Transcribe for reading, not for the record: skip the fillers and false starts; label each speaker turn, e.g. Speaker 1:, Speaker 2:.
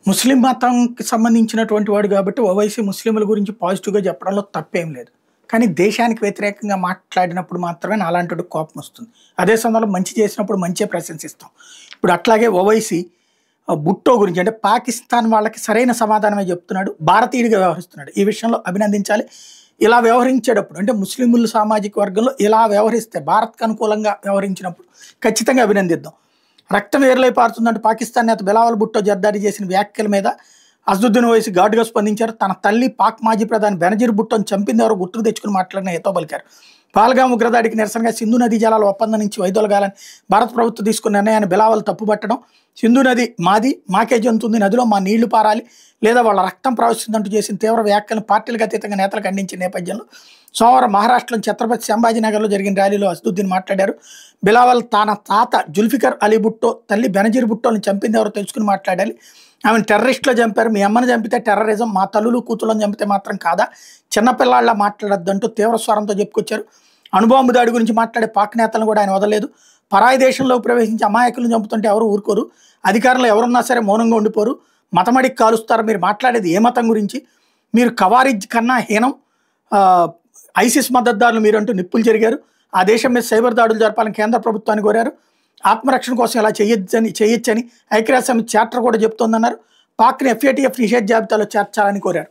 Speaker 1: ముస్లిం మతంకి సంబంధించినటువంటి వాడు కాబట్టి ఓవైసీ ముస్లింల గురించి పాజిటివ్‌గా చెప్పడంలో తప్పేం లేదు. కానీ దేశానికి వ్యతిరేకంగా మాట్లాడినప్పుడు మాత్రమే నాలాంటోడికి కోపం వస్తుంది. అదే సమయంలో మంచి చేసినప్పుడు మంచే ప్రశంసిస్తాం. ఇప్పుడు అట్లాగే ఓవైసీ భుట్టో గురించి అంటే పాకిస్తాన్ వాళ్ళకి సరైన సమాధానమే చెప్తున్నాడు. భారతీయుడిగా వ్యవహరిస్తున్నాడు. ఈ విషయంలో అభినందించాలి. ఇలా వ్యవహరించేటప్పుడు అంటే ముస్లింల సామాజిక వర్గంలో ఇలా వ్యవహరిస్తే భారత్‌కి అనుకూలంగా వ్యవహరించినప్పుడు ఖచ్చితంగా అభినందిద్దాం. రక్తం ఏర్లై పారుతుందంటూ పాకిస్తాన్ నేత బిలావల్ భుట్టో జర్దారీ చేసిన వ్యాఖ్యల మీద అసదుద్దీన్ ఓవైసీ ఘాటుగా స్పందించారు. తన తల్లి పాక్ మాజీ ప్రధాని బెనజీర్ భుట్టోను చంపింది ఎవరో గుర్తుకు తెచ్చుకుని మాట్లాడిన హితవు పలికారు. పహల్గామ్ ఉగ్రదాడికి నిరసనగా సింధు నదీ జలాల ఒప్పందం నుంచి వైదొలగాలని భారత ప్రభుత్వం తీసుకున్న నిర్ణయాన్ని బిలావల్ తప్పుపట్టడం, సింధు నది మాది, మాకే జంతుంది, నదిలో మా నీళ్లు పారాలి లేదా వాళ్ళ రక్తం ప్రవహిస్తుందంటూ చేసిన తీవ్ర వ్యాఖ్యలను పార్టీలకు అతీతంగా నేతలు ఖండించిన నేపథ్యంలో సోమవారం మహారాష్ట్రలోని ఛత్రపతి సంభాజీనగర్లో జరిగిన ర్యాలీలో అసదుద్దీన్ మాట్లాడారు. బిలావల్ తన తాత జుల్ఫికర్ అలీ భుట్టో తల్లి బెనజీర్ భుట్టోని చంపింది ఎవరో తెలుసుకుని మాట్లాడాలి. ఆమెను టెర్రరిస్టులో చంపారు. మీ అమ్మని చంపితే టెర్రరిజం, మా తల్లులు కూతుళ్ళని చంపితే మాత్రం కాదా, చిన్నపిల్లాళ్ళ మాట్లాడొద్దంటూ తీవ్ర స్వరంతో చెప్పుకొచ్చారు. అణుబాంబు దాడి గురించి మాట్లాడే పాక్ నేతలను కూడా ఆయన వదలలేదు. పరాయి దేశంలో ప్రవేశించి అమాయకులను చంపుతుంటే ఎవరు ఊరుకోరు, అధికారంలో ఎవరున్నా సరే మౌనంగా ఉండిపోరు, మతమడికి కాలుస్తారు. మీరు మాట్లాడేది ఏ మతం గురించి, మీరు ఖవారిజ్ కన్నా హీనం, ఐసిస్ మద్దతుదారులు మీరంటూ నిప్పులు జరిగారు. ఆ దేశం మీద సైబర్ దాడులు జరపాలని కేంద్ర ప్రభుత్వాన్ని కోరారు. ఆత్మరక్షణ కోసం ఇలా చేయొచ్చని ఐక్యరాజ్య సమితి చార్టర్ కూడా చెప్తోందన్నారు. పాక్ని FATF నిషేధ జాబితాలో చేర్చాలని కోరారు.